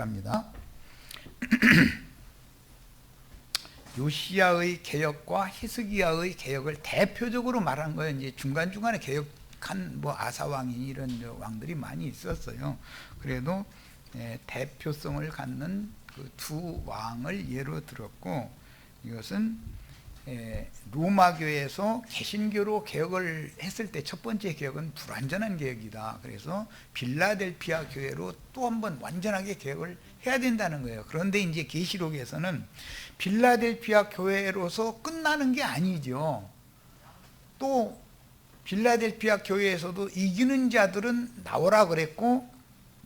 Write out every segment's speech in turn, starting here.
합니다. 요시야의 개혁과 히스기야의 개혁을 대표적으로 말한 거예요. 이제 중간중간에 개혁한 아사 왕이 이런 왕들이 많이 있었어요. 그래도 대표성을 갖는 그 두 왕을 예로 들었고, 이것은 로마 교회에서 개신교로 개혁을 했을 때 첫 번째 개혁은 불완전한 개혁이다. 그래서 빌라델피아 교회로 또 한 번 완전하게 개혁을 해야 된다는 거예요. 그런데 이제 계시록에서는 빌라델피아 교회로서 끝나는 게 아니죠. 또 빌라델피아 교회에서도 이기는 자들은 나오라 그랬고,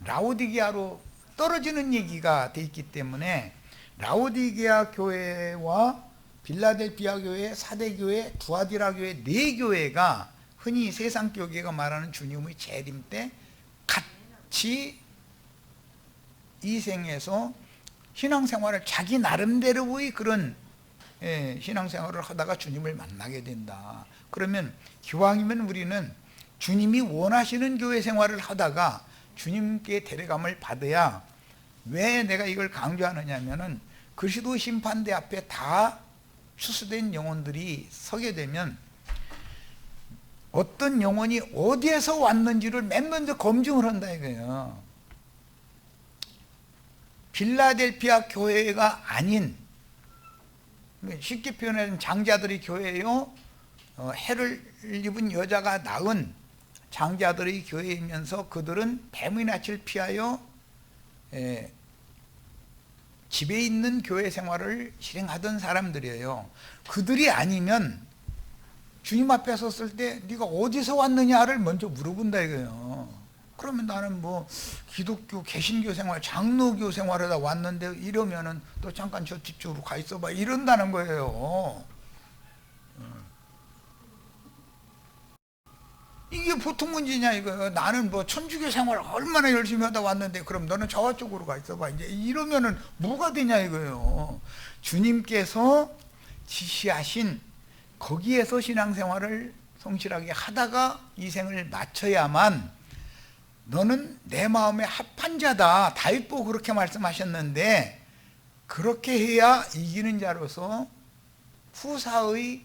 라오디게아로 떨어지는 얘기가 돼 있기 때문에 라오디게아 교회와 빌라델피아 교회, 사대교회, 두아디라 교회 네 교회가 흔히 세상 교회가 말하는 주님의 재림 때 같이 이 생에서 신앙생활을 자기 나름대로의 그런 신앙생활을 하다가 주님을 만나게 된다. 그러면 기왕이면 우리는 주님이 원하시는 교회 생활을 하다가 주님께 데려감을 받아야. 왜 내가 이걸 강조하느냐 하면은 그리스도 심판대 앞에 다 추수된 영혼들이 서게 되면 어떤 영혼이 어디에서 왔는지를 맨 먼저 검증을 한다 이거예요. 빌라델피아 교회가 아닌, 쉽게 표현하면 장자들의 교회요, 해를 입은 여자가 낳은 장자들의 교회이면서 그들은 뱀의 낯을 피하여 집에 있는 교회 생활을 실행하던 사람들이에요. 그들이 아니면 주님 앞에 섰을 때 네가 어디서 왔느냐를 먼저 물어본다 이거예요. 그러면 나는 기독교 개신교 생활, 장로교 생활하다 왔는데 이러면은 또 잠깐 저 뒤쪽으로 가 있어봐 이런다는 거예요. 이게 보통 문제냐 이거예요. 나는 천주교 생활 얼마나 열심히 하다 왔는데 그럼 너는 저쪽으로 가 있어봐. 이제 이러면은 뭐가 되냐 이거예요. 주님께서 지시하신 거기에서 신앙생활을 성실하게 하다가 이 생을 마쳐야만 너는 내 마음에 합한 자다. 다윗도 그렇게 말씀하셨는데 그렇게 해야 이기는 자로서 후사의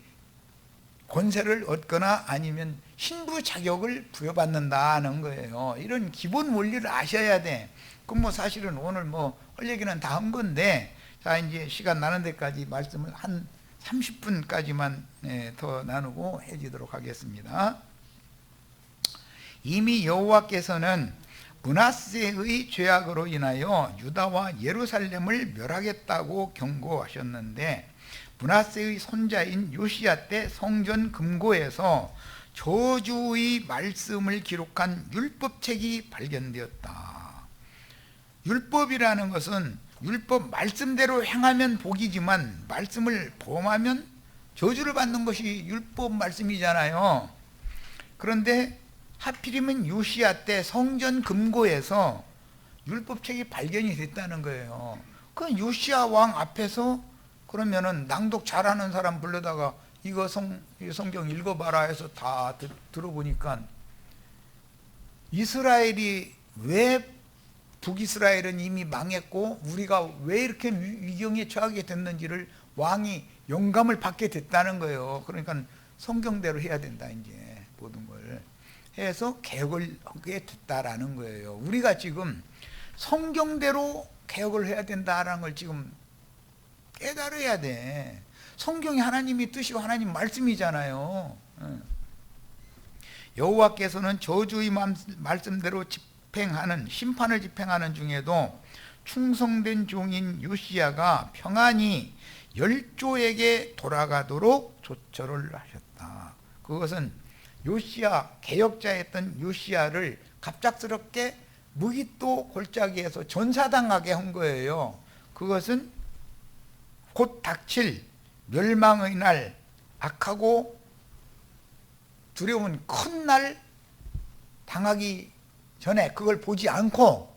권세를 얻거나 아니면 신부 자격을 부여받는다는 거예요. 이런 기본 원리를 아셔야 돼. 그럼 사실은 오늘 할 얘기는 다 한 건데, 자, 이제 시간 나는 데까지 말씀을 한 30분까지만 더 나누고 해지도록 하겠습니다. 이미 여호와께서는 므낫세의 죄악으로 인하여 유다와 예루살렘을 멸하겠다고 경고하셨는데, 므낫세의 손자인 요시야 때 성전 금고에서 저주의 말씀을 기록한 율법책이 발견되었다. 율법이라는 것은 율법 말씀대로 행하면 복이지만 말씀을 범하면 저주를 받는 것이 율법 말씀이잖아요. 그런데 하필이면 요시야 때 성전 금고에서 율법책이 발견이 됐다는 거예요. 그 요시야 왕 앞에서 그러면은 낭독 잘하는 사람 불러다가 이거 성경 읽어봐라 해서 다 들어보니까 이스라엘이 왜 북이스라엘은 이미 망했고 우리가 왜 이렇게 위경에 처하게 됐는지를 왕이 영감을 받게 됐다는 거예요. 그러니까 성경대로 해야 된다 이제 모든 걸 해서 개혁을 하게 됐다라는 거예요. 우리가 지금 성경대로 개혁을 해야 된다라는 걸 지금 깨달아야 돼. 성경이 하나님의 뜻이고 하나님 말씀이잖아요. 여호와께서는 저주의 말씀대로 심판을 집행하는 중에도 충성된 종인 요시야가 평안히 열조에게 돌아가도록 조처를 하셨다. 그것은 요시야, 개혁자였던 요시야를 갑작스럽게 무기또 골짜기에서 전사당하게 한 거예요. 그것은 곧 닥칠 멸망의 날, 악하고 두려운 큰 날 당하기 전에 그걸 보지 않고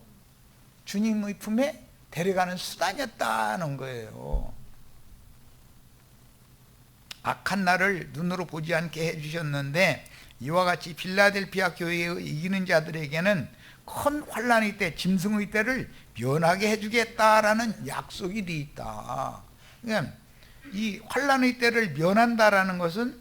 주님의 품에 데려가는 수단이었다는 거예요. 악한 날을 눈으로 보지 않게 해주셨는데 이와 같이 빌라델피아 교회의 이기는 자들에게는 큰 환란의 때, 짐승의 때를 면하게 해주겠다라는 약속이 돼 있다. 그러니까 이 환란의 때를 면한다라는 것은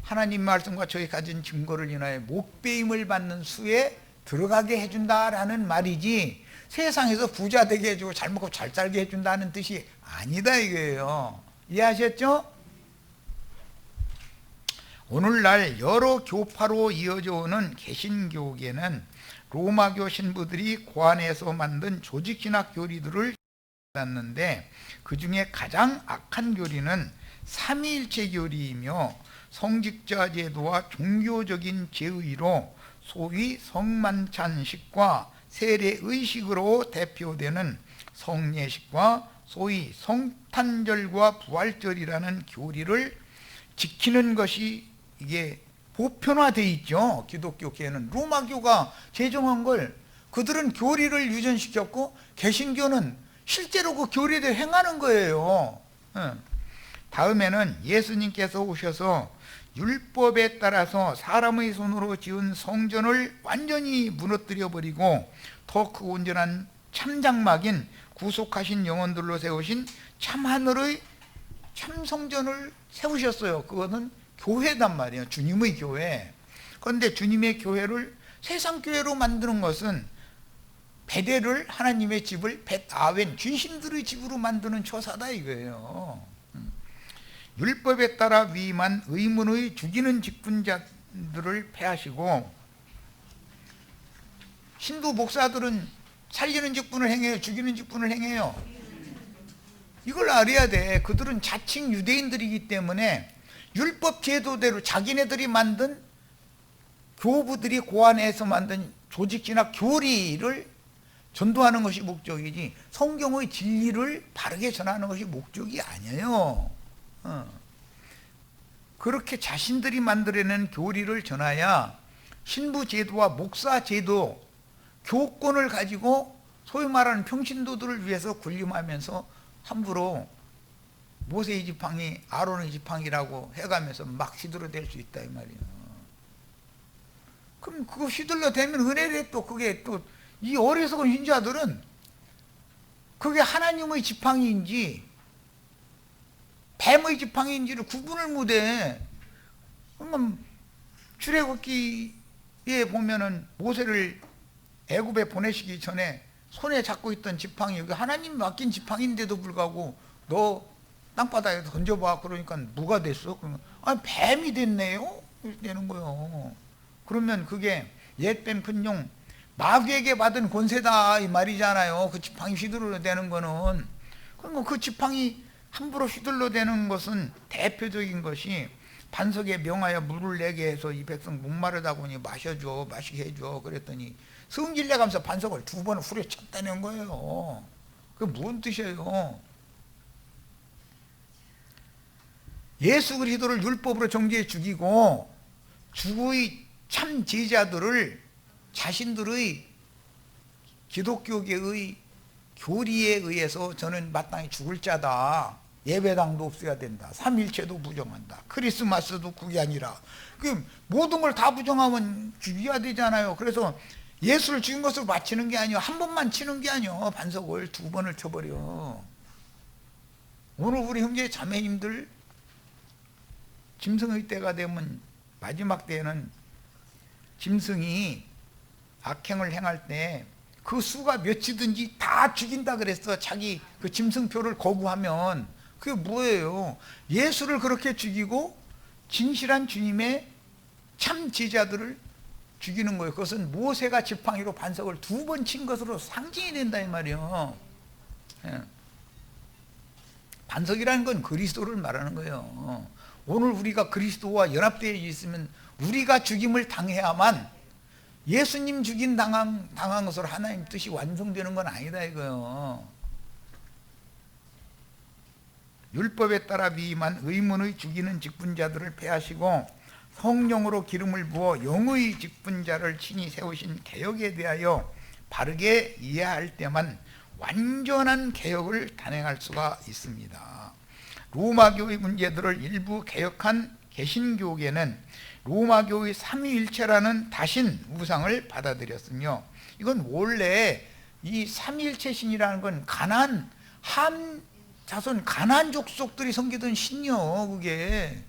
하나님 말씀과 저희 가진 증거를 인하여 목배임을 받는 수에 들어가게 해준다라는 말이지, 세상에서 부자 되게 해주고 잘 먹고 잘 살게 해준다는 뜻이 아니다 이거예요. 이해하셨죠? 오늘날 여러 교파로 이어져 오는 개신교계는 로마교 신부들이 고안해서 만든 조직신학 교리들을 받았는데, 그 중에 가장 악한 교리는 삼위일체 교리이며 성직자 제도와 종교적인 제의로 소위 성만찬식과 세례의식으로 대표되는 성례식과 소위 성탄절과 부활절이라는 교리를 지키는 것이 이게 보편화되어 있죠. 기독교계는 로마교가 제정한 걸 그들은 교리를 유전시켰고, 개신교는 실제로 그 교리를 행하는 거예요. 다음에는 예수님께서 오셔서 율법에 따라서 사람의 손으로 지은 성전을 완전히 무너뜨려 버리고 더 크고 온전한 참장막인 구속하신 영혼들로 세우신 참하늘의 참성전을 세우셨어요. 그거는 교회단 말이에요. 주님의 교회. 그런데 주님의 교회를 세상 교회로 만드는 것은 베델을, 하나님의 집을 벳아웬, 귀신들의 집으로 만드는 처사다 이거예요. 율법에 따라 위임한 의문의 죽이는 직분자들을 폐하시고, 신도 목사들은 살리는 직분을 행해요, 죽이는 직분을 행해요? 이걸 알아야 돼. 그들은 자칭 유대인들이기 때문에 율법 제도대로 자기네들이 만든, 교부들이 고안해서 만든 조직신학 교리를 전도하는 것이 목적이지 성경의 진리를 바르게 전하는 것이 목적이 아니에요. 그렇게 자신들이 만들어낸 교리를 전하야 신부 제도와 목사 제도, 교권을 가지고 소위 말하는 평신도들을 위해서 군림하면서 함부로 모세의 지팡이, 아론의 지팡이라고 해가면서 막 휘둘러댈 수 있다 이 말이에요. 그럼 그거 휘둘러대면 은혜래. 또 그게 또 이 어리석은 신자들은 그게 하나님의 지팡이인지 뱀의 지팡이인지를 구분을 못해. 그러면 출애굽기에 보면은 모세를 애굽에 보내시기 전에 손에 잡고 있던 지팡이, 여기 하나님 맡긴 지팡이인데도 불구하고 너 땅바닥에 던져봐. 그러니까 뭐가 됐어? 그러면 뱀이 됐네요. 이렇게 되는 거예요. 그러면 그게 옛뱀 큰용 마귀에게 받은 권세다 이 말이잖아요. 그 지팡이 휘둘러대는 거는. 그러면 그 지팡이 함부로 휘둘러대는 것은 대표적인 것이, 반석에 명하여 물을 내게 해서 이 백성 목마르다고 하니 마셔줘, 마시게 해줘. 그랬더니 성질 내가면서 반석을 2번 후려쳤다는 거예요. 그게 무슨 뜻이에요? 예수 그리스도를 율법으로 정죄해 죽이고 주의 참 제자들을 자신들의 기독교계의 교리에 의해서 저는 마땅히 죽을 자다, 예배당도 없어야 된다, 삼일체도 부정한다, 크리스마스도 그게 아니라, 그 모든 걸 다 부정하면 죽여야 되잖아요. 그래서 예수를 죽인 것으로 바치는 게 아니요, 한 번만 치는 게 아니요, 반석을 2번을 쳐버려. 오늘 우리 형제 자매님들 짐승의 때가 되면, 마지막 때에는 짐승이 악행을 행할 때 그 수가 몇이든지 다 죽인다 그랬어. 자기 그 짐승표를 거부하면. 그게 뭐예요? 예수를 그렇게 죽이고 진실한 주님의 참 제자들을 죽이는 거예요. 그것은 모세가 지팡이로 반석을 2번 친 것으로 상징이 된다 이 말이에요. 반석이라는 건 그리스도를 말하는 거예요. 오늘 우리가 그리스도와 연합되어 있으면 우리가 죽임을 당해야만, 예수님 죽인 당한 것으로 하나님 뜻이 완성되는 건 아니다 이거요. 율법에 따라 위임한 의문의 죽이는 직분자들을 폐하시고 성령으로 기름을 부어 영의 직분자를 친히 세우신 개혁에 대하여 바르게 이해할 때만 완전한 개혁을 단행할 수가 있습니다. 로마교의 문제들을 일부 개혁한 개신교계는 로마교의 삼위일체라는 다신 우상을 받아들였으며, 이건 원래 이 삼위일체 신이라는 건 가나안 함 자손 가나안 족속들이 섬기던 신이요. 그게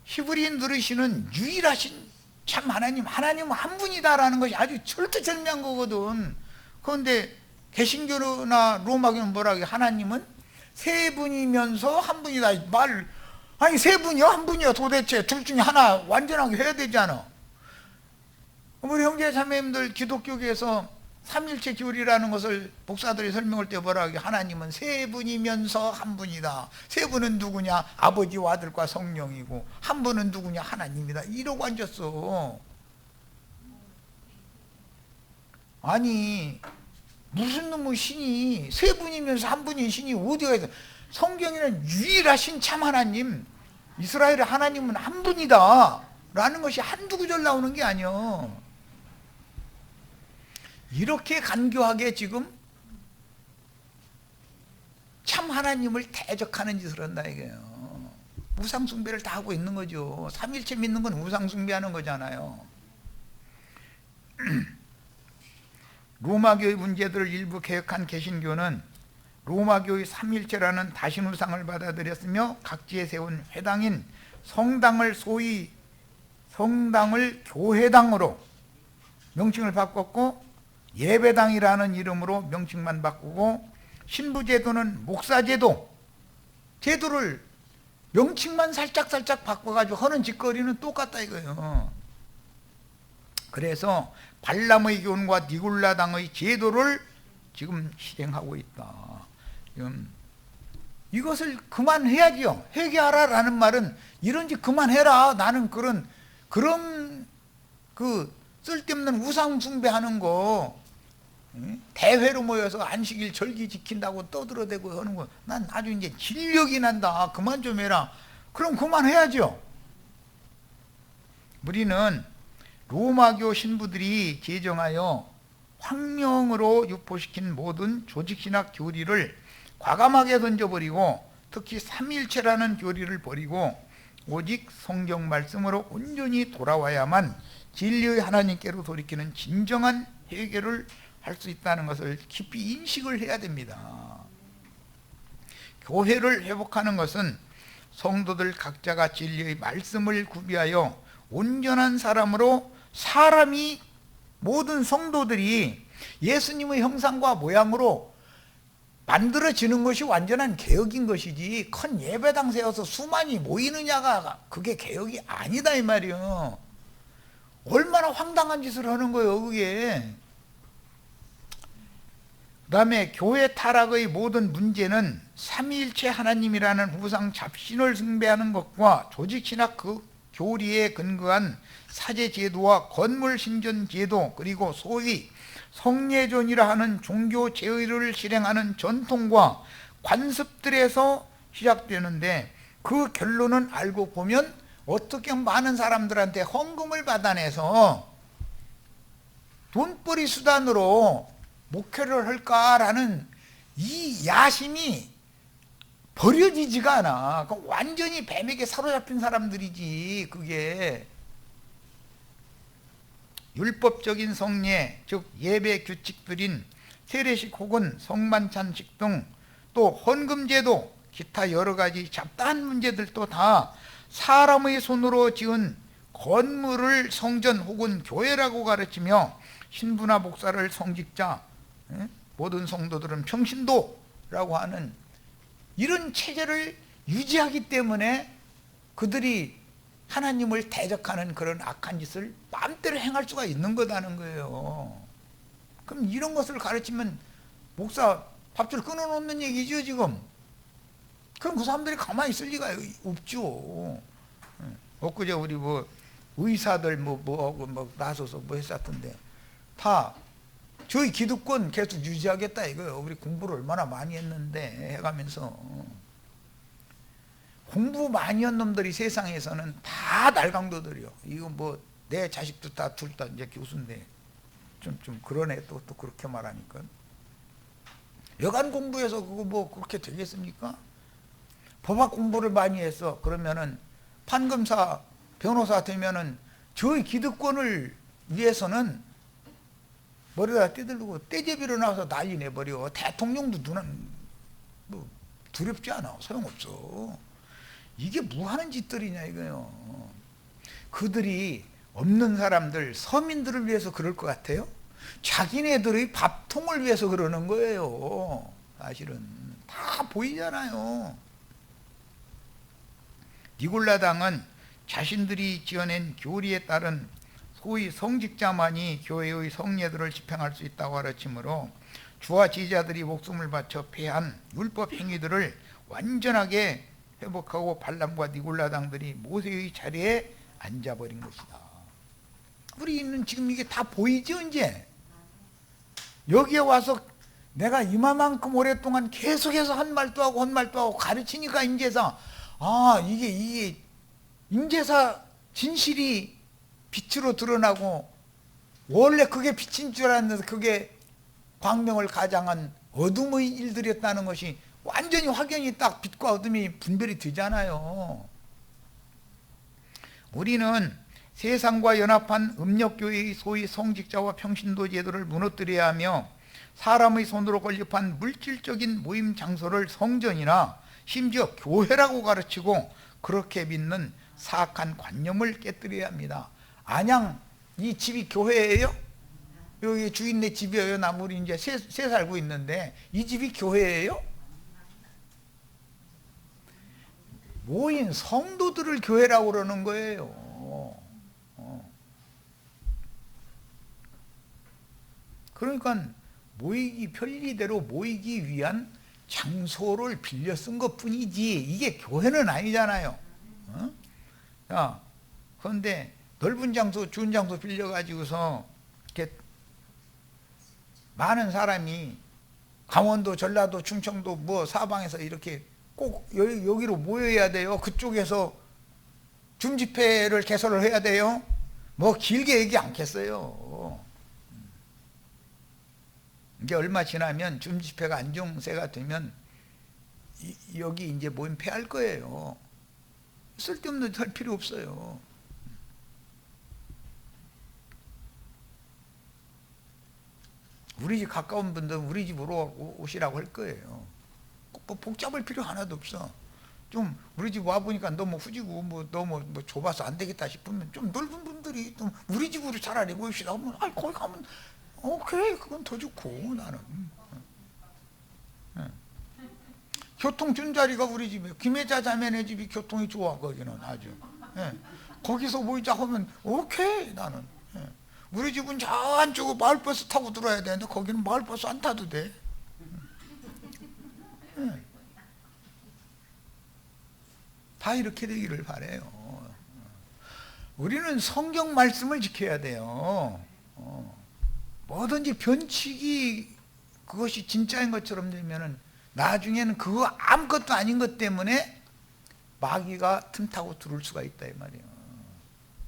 히브리인들의 신은 유일하신 참 하나님은 한 분이다라는 것이 아주 절대절명한 거거든. 그런데 개신교나 로마교는 뭐라고 해? 하나님은 세 분이면서 한 분이다. 아니 세 분이요? 한 분이요? 도대체 둘 중에 하나 완전하게 해야 되잖아. 우리 형제 자매님들 기독교계에서 삼일체 교리라는 것을 목사들이 설명할 때 뭐라고 해? 하나님은 세 분이면서 한 분이다. 세 분은 누구냐? 아버지와 아들과 성령이고, 한 분은 누구냐? 하나님이다. 이러고 앉았어. 아니 무슨 놈의 신이 세 분이면서 한 분인 신이 어디가 있어? 성경에는 유일하신 참 하나님, 이스라엘의 하나님은 한 분이다 라는 것이 한두 구절 나오는 게 아니야. 이렇게 간교하게 지금 참 하나님을 대적하는 짓을 한다 이거예요. 우상숭배를 다 하고 있는 거죠. 삼일체 믿는 건 우상숭배하는 거잖아요. 로마교의 문제들을 일부 개혁한 개신교는 로마교의 삼일체라는 다신우상을 받아들였으며, 각지에 세운 회당인 성당을 소위 성당을 교회당으로 명칭을 바꿨고, 예배당이라는 이름으로 명칭만 바꾸고, 신부제도는 목사제도, 제도를 명칭만 살짝 바꿔가지고 하는 짓거리는 똑같다 이거예요. 그래서 발람의 교훈과 니골라당의 제도를 지금 실행하고 있다. 이것을 그만해야지요. 회개하라라는 말은 이런 짓 그만해라. 나는 그런 그 쓸데없는 우상 숭배하는 거, 대회로 모여서 안식일 절기 지킨다고 떠들어대고 하는 거, 난 아주 이제 진력이 난다. 그만 좀 해라. 그럼 그만해야죠. 우리는 로마교 신부들이 제정하여 황령으로 유포시킨 모든 조직신학 교리를 과감하게 던져버리고, 특히 삼일체라는 교리를 버리고 오직 성경 말씀으로 온전히 돌아와야만 진리의 하나님께로 돌이키는 진정한 해결을 할 수 있다는 것을 깊이 인식을 해야 됩니다. 교회를 회복하는 것은 성도들 각자가 진리의 말씀을 구비하여 온전한 사람으로, 사람이 모든 성도들이 예수님의 형상과 모양으로 만들어지는 것이 완전한 개혁인 것이지, 큰 예배당 세워서 수만이 모이느냐가 그게 개혁이 아니다 이 말이요. 얼마나 황당한 짓을 하는 거예요 그게. 그 다음에 교회 타락의 모든 문제는 삼위일체 하나님이라는 우상 잡신을 숭배하는 것과 조직신학 그 교리에 근거한 사제제도와 건물신전제도, 그리고 소위 성례전이라 하는 종교 제의를 실행하는 전통과 관습들에서 시작되는데, 그 결론은 알고 보면 어떻게 많은 사람들한테 헌금을 받아내서 돈벌이 수단으로 목회를 할까라는 이 야심이 버려지지가 않아. 완전히 뱀에게 사로잡힌 사람들이지. 그게 율법적인 성례, 즉 예배 규칙들인 세례식 혹은 성만찬식 등, 또 헌금제도, 기타 여러 가지 잡다한 문제들도 다 사람의 손으로 지은 건물을 성전 혹은 교회라고 가르치며, 신부나 목사를 성직자, 모든 성도들은 평신도라고 하는 이런 체제를 유지하기 때문에 그들이 하나님을 대적하는 그런 악한 짓을 마음대로 행할 수가 있는 거다는 거예요. 그럼 이런 것을 가르치면 목사 밥줄 끊어놓는 얘기죠 지금. 그럼 그 사람들이 가만히 있을 리가 없죠. 엊그제 우리 뭐 의사들 뭐 나서서 뭐 했었던데, 다 저희 기득권 계속 유지하겠다 이거예요. 우리 공부를 얼마나 많이 했는데 해가면서. 공부 많이 한 놈들이 세상에서는 다 날강도들이요. 이거 뭐 내 자식도 다 둘 다 이제 교수인데 좀 그러네. 또 그렇게 말하니까. 여간 공부해서 그거 뭐 그렇게 되겠습니까? 법학 공부를 많이 했어. 그러면은 판검사, 변호사 되면은 저희 기득권을 위해서는 머리에다 떼들고 떼제비로 나와서 난리 내버려. 대통령도 눈은 뭐 두렵지 않아. 소용없어. 이게 뭐 하는 짓들이냐 이거요. 그들이 없는 사람들, 서민들을 위해서 그럴 것 같아요? 자기네들의 밥통을 위해서 그러는 거예요. 사실은 다 보이잖아요. 니골라당은 자신들이 지어낸 교리에 따른 소위 성직자만이 교회의 성례들을 집행할 수 있다고 가르치므로 주와 제자들이 목숨을 바쳐 폐한 율법 행위들을 완전하게 회복하고 발람과 니골라당들이 모세의 자리에 앉아버린 것이다. 우리는 지금 이게 다 보이죠 이제? 여기에 와서 내가 이만큼 오랫동안 계속해서 한 말도 하고 가르치니까 인제사 이게 인제사 진실이 빛으로 드러나고 원래 그게 빛인 줄 알았는데 그게 광명을 가장한 어둠의 일들이었다는 것이 완전히 확연히 딱 빛과 어둠이 분별이 되잖아요. 우리는 세상과 연합한 음력교회의 소위 성직자와 평신도 제도를 무너뜨려야 하며 사람의 손으로 건립한 물질적인 모임 장소를 성전이나 심지어 교회라고 가르치고 그렇게 믿는 사악한 관념을 깨뜨려야 합니다. 안양 이 집이 교회예요? 여기 주인네 집이에요. 나물이 이제 새 살고 있는데 이 집이 교회예요? 모인 성도들을 교회라고 그러는 거예요. 그러니까 모이기 편리대로 모이기 위한 장소를 빌려 쓴 것뿐이지 이게 교회는 아니잖아요. 자, 그런데 넓은 장소, 좋은 장소 빌려가지고서 이렇게 많은 사람이 강원도, 전라도, 충청도 뭐 사방에서 이렇게 꼭 여기로 모여야 돼요. 그쪽에서 줌집회를 개설을 해야 돼요. 뭐 길게 얘기 않겠어요. 이게 얼마 지나면 줌집회가 안정세가 되면 여기 이제 모임 폐할 거예요. 쓸데없는 할 필요 없어요. 우리 집 가까운 분들은 우리 집으로 오시라고 할 거예요. 뭐 복잡할 필요 하나도 없어. 좀 우리 집 와보니까 너무 후지고 너무 좁아서 안 되겠다 싶으면 좀 넓은 분들이 좀 우리 집으로 차라리 모입시다 하면 거기 가면 오케이 그건 더 좋고 나는. 교통 준 자리가 우리 집이에요. 김혜자 자매네 집이 교통이 좋아. 거기는 아주. 거기서 모이자 하면 오케이 나는. 우리 집은 저 안쪽으로 마을버스 타고 들어야 되는데 거기는 마을버스 안 타도 돼. 다 이렇게 되기를 바라요. 우리는 성경 말씀을 지켜야 돼요. 뭐든지 변칙이 그것이 진짜인 것처럼 되면은 나중에는 그거 아무것도 아닌 것 때문에 마귀가 틈타고 들어올 수가 있다 이 말이에요.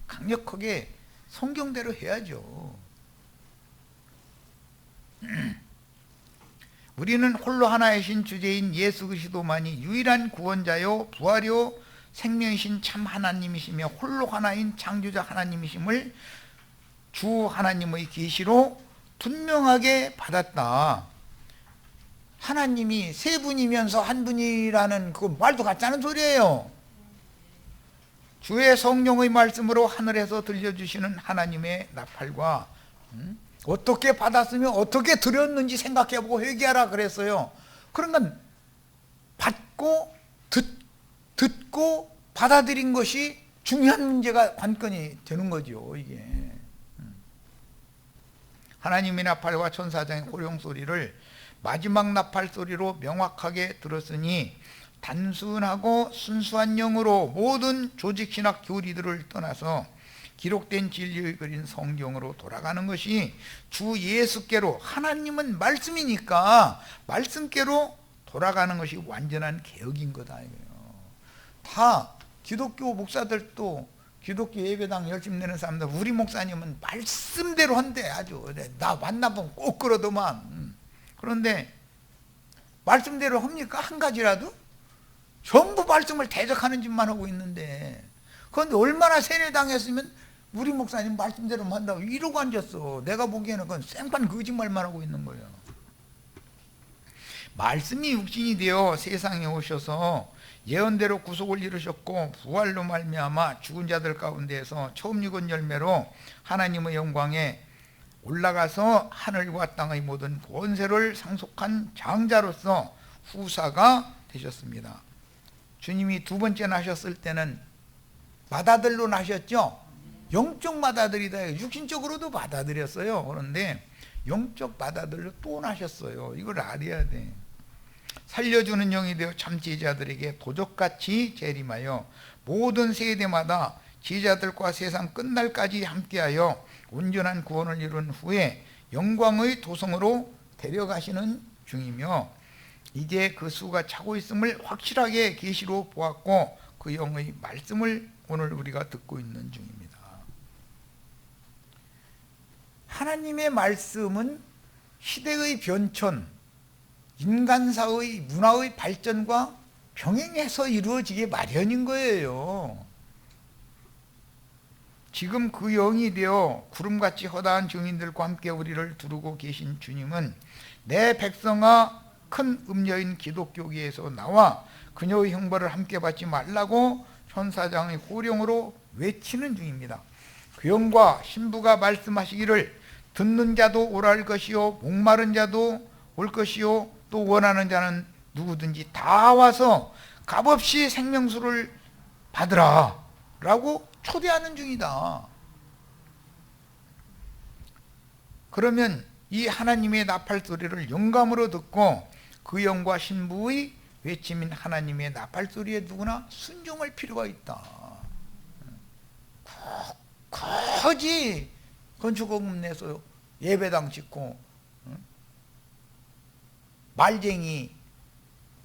강력하게 성경대로 해야죠. 우리는 홀로 하나이신 주제인 예수 그리스도만이 유일한 구원자요 부활요 생명이신 참 하나님이시며 홀로 하나인 창조자 하나님이심을 주 하나님의 계시로 분명하게 받았다. 하나님이 세 분이면서 한 분이라는 그 말도 같지 않은 소리예요. 주의 성령의 말씀으로 하늘에서 들려주시는 하나님의 나팔과 어떻게 받았으며 어떻게 들었는지 생각해보고 회개하라 그랬어요. 그러니까 받고 듣고 받아들인 것이 중요한 문제가 관건이 되는 거죠. 이게 하나님의 나팔과 천사장의 호령 소리를 마지막 나팔 소리로 명확하게 들었으니 단순하고 순수한 영으로 모든 조직신학 교리들을 떠나서 기록된 진리의 그린 성경으로 돌아가는 것이 주 예수께로, 하나님은 말씀이니까 말씀께로 돌아가는 것이 완전한 개혁인 거다 이거예요. 다 기독교 목사들도 기독교 예배당 열심 내는 사람들 우리 목사님은 말씀대로 한대. 아주 나 만나보면 꼭 그러더만. 그런데 말씀대로 합니까? 한 가지라도? 전부 말씀을 대적하는 짓만 하고 있는데 그런데 얼마나 세뇌당했으면 우리 목사님 말씀대로 한다고 이러고 앉았어. 내가 보기에는 그건 생판 거짓말만 하고 있는 거예요. 말씀이 육신이 되어 세상에 오셔서 예언대로 구속을 이루셨고 부활로 말미암아 죽은 자들 가운데에서 처음 익은 열매로 하나님의 영광에 올라가서 하늘과 땅의 모든 권세를 상속한 장자로서 후사가 되셨습니다. 주님이 두 번째 나셨을 때는 맏아들로 나셨죠. 영적 맏아들이다. 육신적으로도 맏아들이었어요. 그런데 영적 맏아들로 또 나셨어요. 이걸 알아야 돼. 살려주는 영이 되어 참 제자들에게 도적같이 재림하여 모든 세대마다 제자들과 세상 끝날까지 함께하여 온전한 구원을 이룬 후에 영광의 도성으로 데려가시는 중이며, 이제 그 수가 차고 있음을 확실하게 계시로 보았고 그 영의 말씀을 오늘 우리가 듣고 있는 중입니다. 하나님의 말씀은 시대의 변천, 인간사의 문화의 발전과 병행해서 이루어지게 마련인 거예요. 지금 그 영이 되어 구름같이 허다한 증인들과 함께 우리를 두르고 계신 주님은 내 백성아 큰 음녀인 기독교계에서 나와 그녀의 형벌을 함께 받지 말라고 천사장의 호령으로 외치는 중입니다. 그 영과 신부가 말씀하시기를 듣는 자도 오랄 것이요 목마른 자도 올 것이요 또 원하는 자는 누구든지 다 와서 값없이 생명수를 받으라 라고 초대하는 중이다. 그러면 이 하나님의 나팔소리를 영감으로 듣고 그 영과 신부의 외침인 하나님의 나팔소리에 누구나 순종할 필요가 있다. 굳이 건축공금 내서 예배당 짓고 말쟁이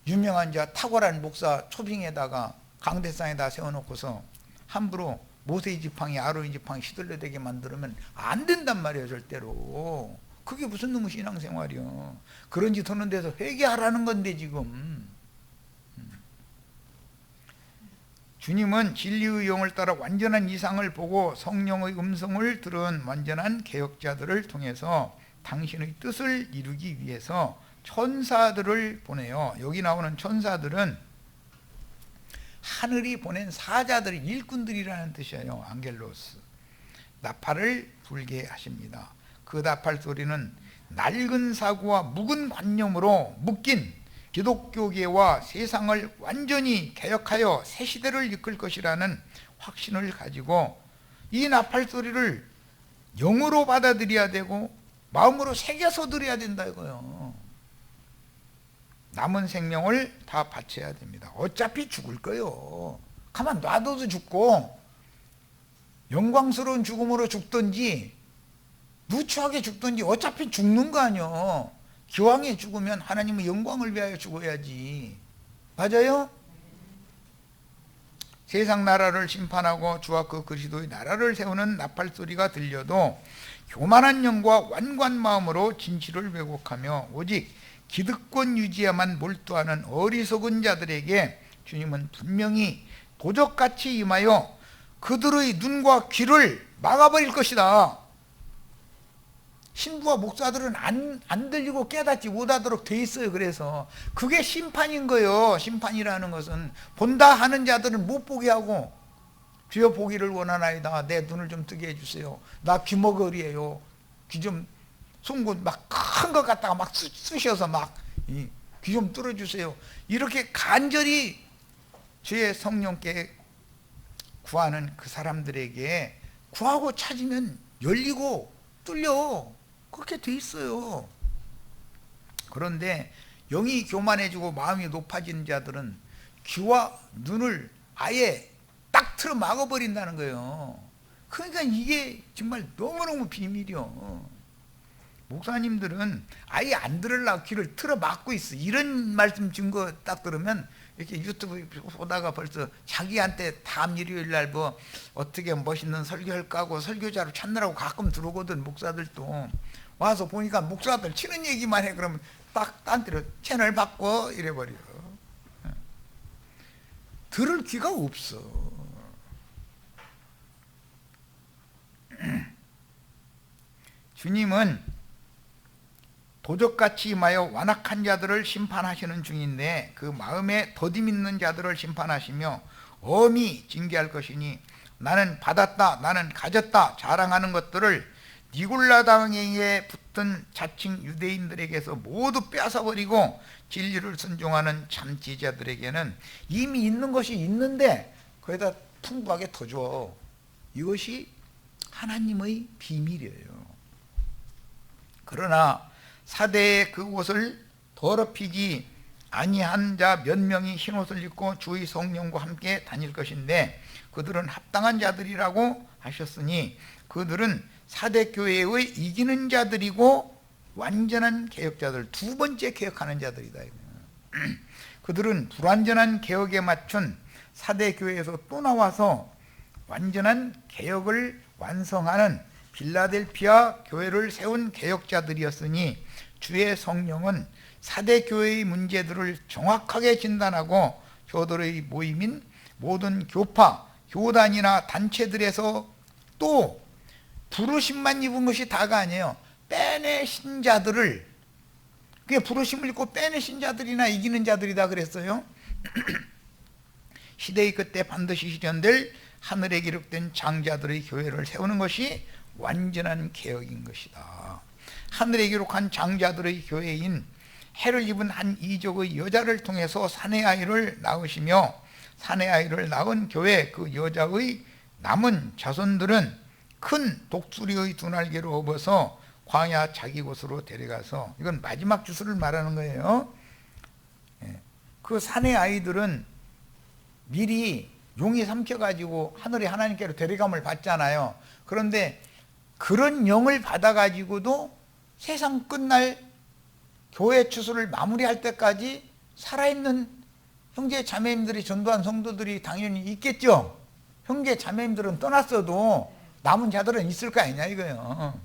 유명한 자 탁월한 목사 초빙에다가 강대상에다 세워놓고서 함부로 모세의 지팡이 아론의 지팡이 시들려대게 만들면 안 된단 말이에요. 절대로. 그게 무슨 놈의 신앙생활이요. 그런 짓 하는 데서 회개하라는 건데 지금. 주님은 진리의 영을 따라 완전한 이상을 보고 성령의 음성을 들은 완전한 개혁자들을 통해서 당신의 뜻을 이루기 위해서 천사들을 보내요. 여기 나오는 천사들은 하늘이 보낸 사자들이 일꾼들이라는 뜻이에요. 안겔로스. 나팔을 불게 하십니다. 그 나팔 소리는 낡은 사고와 묵은 관념으로 묶인 기독교계와 세상을 완전히 개혁하여 새 시대를 이끌 것이라는 확신을 가지고 이 나팔 소리를 영으로 받아들여야 되고 마음으로 새겨서 들어야 된다 이거요. 남은 생명을 다 바쳐야 됩니다. 어차피 죽을 거요. 가만 놔둬도 죽고 영광스러운 죽음으로 죽든지 누추하게 죽든지 어차피 죽는 거 아니요. 기왕에 죽으면 하나님의 영광을 위하여 죽어야지. 맞아요? 세상 나라를 심판하고 주와 그 그리스도의 나라를 세우는 나팔 소리가 들려도 교만한 영과 완고한 마음으로 진실을 왜곡하며 오직 기득권 유지에만 몰두하는 어리석은 자들에게 주님은 분명히 도적같이 임하여 그들의 눈과 귀를 막아버릴 것이다. 신부와 목사들은 안 들리고 깨닫지 못하도록 돼 있어요. 그래서 그게 심판인 거예요. 심판이라는 것은 본다 하는 자들은 못 보게 하고 주여 보기를 원하나이다. 내 눈을 좀 뜨게 해주세요. 나 귀머거리예요. 귀 좀 송곳 막 큰 것 갖다가 막 쑤셔서 막 귀 좀 뚫어주세요. 이렇게 간절히 주의 성령께 구하는 그 사람들에게 구하고 찾으면 열리고 뚫려. 그렇게 돼 있어요. 그런데 영이 교만해지고 마음이 높아지는 자들은 귀와 눈을 아예 딱 틀어 막아버린다는 거예요. 그러니까 이게 정말 너무너무 비밀이요. 목사님들은 아예 안 들으려고 귀를 틀어 막고 있어. 이런 말씀 증거 딱 들으면 이렇게 유튜브 보다가 벌써 자기한테 다음 일요일 날 뭐 어떻게 멋있는 설교할까 하고 설교자로 찾느라고 가끔 들어오거든. 목사들도 와서 보니까 목사들 치는 얘기만 해. 그러면 딱 딴 데로 채널 바꿔 이래버려. 들을 귀가 없어. 주님은 도적같이 임하여 완악한 자들을 심판하시는 중인데 그 마음에 더딤 있는 자들을 심판하시며 엄히 징계할 것이니 나는 받았다, 나는 가졌다 자랑하는 것들을 니골라당에 붙은 자칭 유대인들에게서 모두 빼앗아버리고 진리를 순종하는 참 제자들에게는 이미 있는 것이 있는데 거기다 풍부하게 더 줘. 이것이 하나님의 비밀이에요. 그러나 사대에 그곳을 더럽히지 아니한 자 몇 명이 흰옷을 입고 주의 성령과 함께 다닐 것인데 그들은 합당한 자들이라고 하셨으니 그들은 사대 교회의 이기는 자들이고 완전한 개혁자들, 두 번째 개혁하는 자들이다. 그들은 불완전한 개혁에 맞춘 사대 교회에서 또 나와서 완전한 개혁을 완성하는 빌라델피아 교회를 세운 개혁자들이었으니 주의 성령은 사대 교회의 문제들을 정확하게 진단하고 교도의 모임인 모든 교파, 교단이나 단체들에서 또 부르심만 입은 것이 다가 아니에요. 빼내신 자들을, 그게 부르심을 입고 빼내신 자들이나 이기는 자들이다 그랬어요. 시대의 끝에 반드시 실현될 하늘에 기록된 장자들의 교회를 세우는 것이 완전한 개혁인 것이다. 하늘에 기록한 장자들의 교회인 해를 입은 한 이족의 여자를 통해서 사내 아이를 낳으시며 사내 아이를 낳은 교회 그 여자의 남은 자손들은 큰 독수리의 두 날개로 업어서 광야 자기 곳으로 데려가서, 이건 마지막 주수를 말하는 거예요. 그 사내 아이들은 미리 용이 삼켜가지고 하늘에 하나님께로 데려감을 받잖아요. 그런데 그런 영을 받아가지고도 세상 끝날 교회 추수를 마무리할 때까지 살아있는 형제 자매님들이, 전도한 성도들이 당연히 있겠죠. 형제 자매님들은 떠났어도 남은 자들은 있을 거 아니냐 이거예요.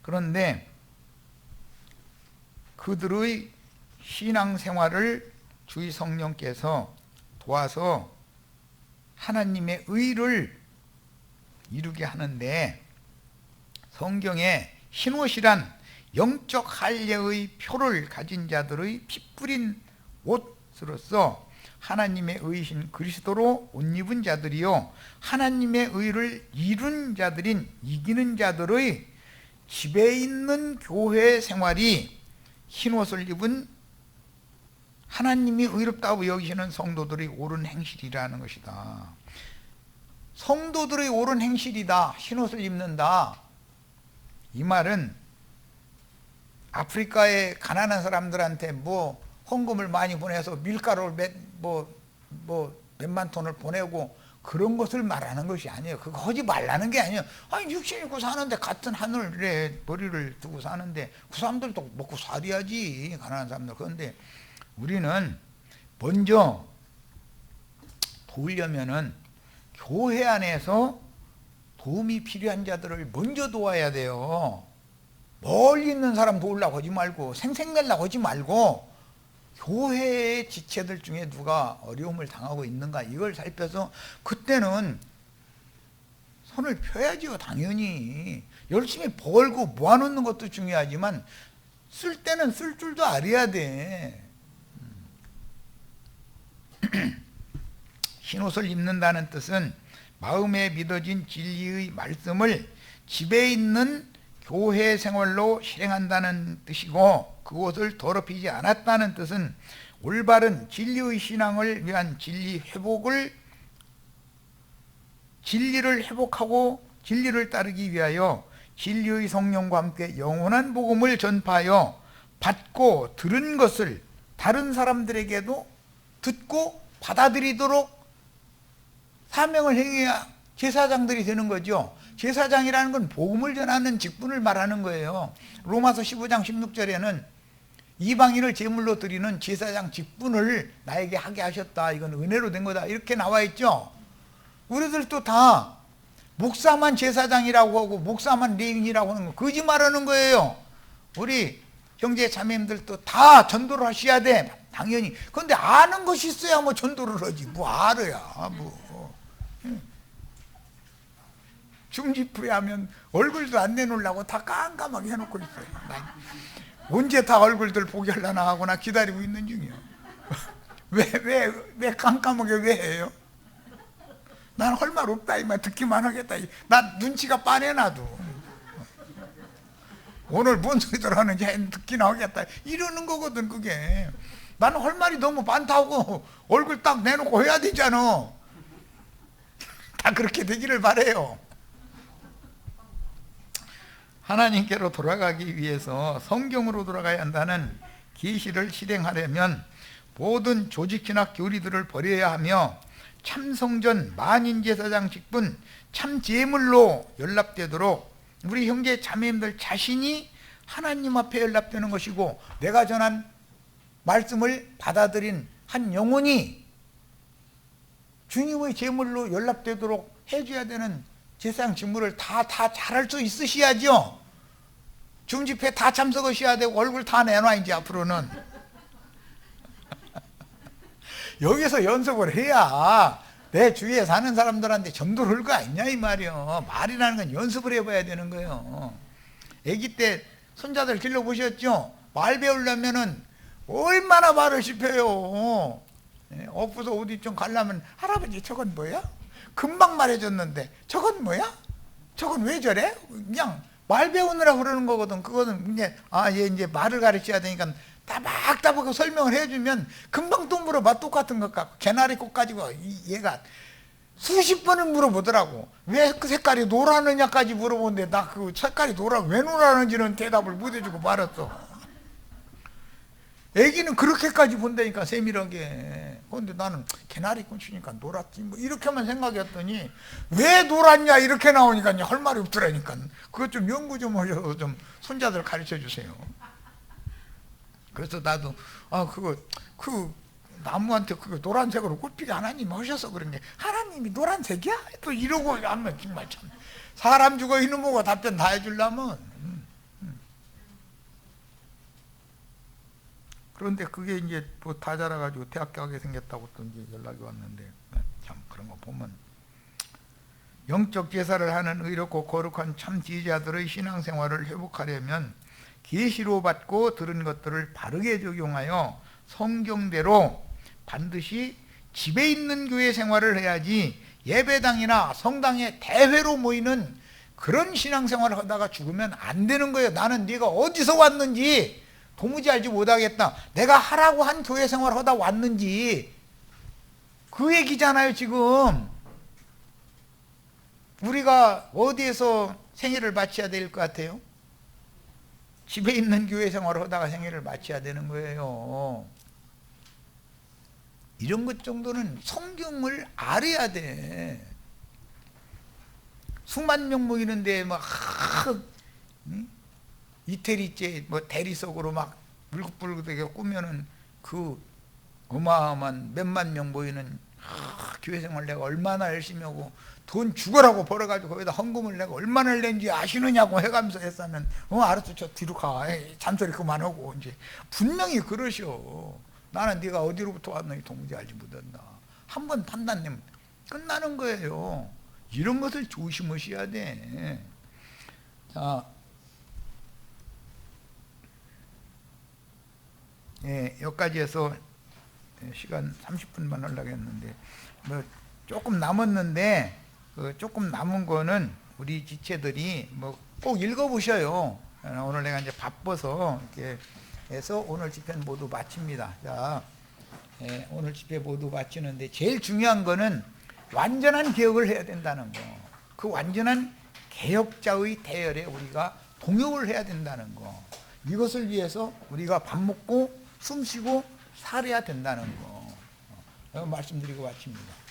그런데 그들의 신앙생활을 주의 성령께서 도와서 하나님의 의를 이루게 하는데, 성경에 흰옷이란 영적 할례의 표를 가진 자들의 피 뿌린 옷으로서 하나님의 의이신 그리스도로 옷 입은 자들이요 하나님의 의를 이룬 자들인 이기는 자들의 집에 있는 교회 생활이 흰옷을 입은 하나님이 의롭다고 여기시는 성도들의 옳은 행실이라는 것이다. 성도들의 옳은 행실이다. 흰옷을 입는다. 이 말은 아프리카의 가난한 사람들한테 뭐 헌금을 많이 보내서 밀가루를 몇만 톤을 보내고 그런 것을 말하는 것이 아니에요. 그거 하지 말라는 게 아니에요. 아니 육신 입고 사는데 같은 하늘에 머리를 두고 사는데 그 사람들도 먹고 살아야지, 가난한 사람들. 그런데 우리는 먼저 도우려면은 교회 안에서 도움이 필요한 자들을 먼저 도와야 돼요. 멀리 있는 사람 도우려고 하지 말고, 생색내려고 하지 말고, 교회의 지체들 중에 누가 어려움을 당하고 있는가 이걸 살펴서 그때는 손을 펴야지요. 당연히 열심히 벌고 모아놓는 것도 중요하지만 쓸 때는 쓸 줄도 알아야 돼. 흰옷을 입는다는 뜻은 마음에 믿어진 진리의 말씀을 집에 있는 교회 생활로 실행한다는 뜻이고, 그것을 더럽히지 않았다는 뜻은 올바른 진리의 신앙을 위한 진리를 회복하고 진리를 따르기 위하여 진리의 성령과 함께 영원한 복음을 전파하여 받고 들은 것을 다른 사람들에게도 듣고 받아들이도록 사명을 행해야 제사장들이 되는 거죠. 제사장이라는 건 복음을 전하는 직분을 말하는 거예요. 로마서 15장 16절에는 이방인을 제물로 드리는 제사장 직분을 나에게 하게 하셨다. 이건 은혜로 된 거다. 이렇게 나와 있죠. 우리들도 다 목사만 제사장이라고 하고 목사만 레위인이라고 하는 거 거짓말하는 거예요. 우리 형제 자매님들도 다 전도를 하셔야 돼. 당연히. 그런데 아는 것이 있어야 뭐 전도를 하지. 뭐 알아야 뭐. 중지부에 하면 얼굴도 안 내놓으려고 다 깜깜하게 해놓고 있어요. 언제 다 얼굴들 보게 하려나 하고 나 기다리고 있는 중이에요. 왜 깜깜하게 왜 해요? 난 할 말 없다 이만 듣기만 하겠다. 나 눈치가 빠네 나도. 오늘 뭔 소리들 하는지 듣기나 하겠다 이러는 거거든. 그게 나는 할 말이 너무 많다고 얼굴 딱 내놓고 해야 되잖아. 다 그렇게 되기를 바래요. 하나님께로 돌아가기 위해서 성경으로 돌아가야 한다는 계시를 실행하려면 모든 조직이나 교리들을 버려야 하며 참성전 만인제사장직분 참제물로 연락되도록 우리 형제 자매님들 자신이 하나님 앞에 연락되는 것이고, 내가 전한 말씀을 받아들인 한 영혼이 주님의 제물로 연락되도록 해줘야 되는 제사장 직무를 다 잘할 수 있으셔야죠. 중집회 다 참석하셔야 되고 얼굴 다 내놔 이제 앞으로는. 여기서 연습을 해야 내 주위에 사는 사람들한테 전도를 할 거 아니냐 이 말이요. 말이라는 건 연습을 해봐야 되는 거예요. 아기 때 손자들 길러보셨죠? 말 배우려면은 얼마나 말을 씹혀요. 엎어서 어디 좀 가려면 할아버지 저건 뭐야? 금방 말해줬는데 저건 뭐야? 저건 왜 저래? 그냥 말 배우느라 그러는 거거든. 그거는 이제 얘 이제 말을 가르쳐야 되니까 따박따박 설명을 해주면 금방 또 물어봐. 똑같은 것 같고 개나리꽃 가지고 얘가 수십 번을 물어보더라고. 왜 그 색깔이 노라느냐까지 물어보는데 나 그 색깔이 왜 노라는지는 대답을 못 해주고 말았어. 애기는 그렇게까지 본다니까 세밀하게. 그런데 나는 개나리꽃이니까 노랗지 뭐 이렇게만 생각했더니 왜 노랗냐 이렇게 나오니까 할 말이 없더라니까. 그것 좀 연구 좀 하셔서 좀 손자들 가르쳐 주세요. 그래서 나도 그 나무한테 그거 노란색으로 꽃피게 하나님 하셔서 그런 게 하나님이 노란색이야? 또 이러고 하면 정말 참 사람 죽어 이놈 보고 답변 다 해주려면. 그런데 그게 이제 뭐 다 자라가지고 대학교 가게 생겼다고 또 이제 연락이 왔는데, 참 그런 거 보면 영적 제사를 하는 의롭고 거룩한 참 지지자들의 신앙생활을 회복하려면 계시로 받고 들은 것들을 바르게 적용하여 성경대로 반드시 집에 있는 교회 생활을 해야지 예배당이나 성당에 대회로 모이는 그런 신앙생활을 하다가 죽으면 안 되는 거예요. 나는 네가 어디서 왔는지 도무지 알지 못하겠다. 내가 하라고 한 교회 생활 하다 왔는지 그 얘기잖아요. 지금 우리가 어디에서 생애를 마쳐야 될 것 같아요? 집에 있는 교회 생활을 하다가 생애를 마쳐야 되는 거예요. 이런 것 정도는 성경을 알아야 돼. 수만 명 모이는데 막 이태리째 뭐 대리석으로 막 물긋불긋하게 꾸면은 그 어마어마한 몇만 명 모이는 교회 생활 내가 얼마나 열심히 하고 돈 죽어라고 벌어가지고 거기다 헌금을 내가 얼마나 낸지 아시느냐고 해가면서 했으면 알았어 저 뒤로 가 잔소리 그만하고 이제 분명히 그러셔. 나는 네가 어디로부터 왔는지 도무지 알지 못한다. 한 번 판단되면 끝나는 거예요. 이런 것을 조심하셔야 돼. 자, 여기까지 해서 시간 30분만 하려고 했는데 뭐 조금 남았는데 그 조금 남은 거는 우리 지체들이 뭐 꼭 읽어보셔요. 오늘 내가 이제 바빠서 이렇게 해서 오늘 집회는 모두 마칩니다. 자, 오늘 집회 모두 마치는데 제일 중요한 거는 완전한 개혁을 해야 된다는 거. 그 완전한 개혁자의 대열에 우리가 동역을 해야 된다는 거. 이것을 위해서 우리가 밥 먹고 숨 쉬고 살아야 된다는 거. 말씀드리고 마칩니다.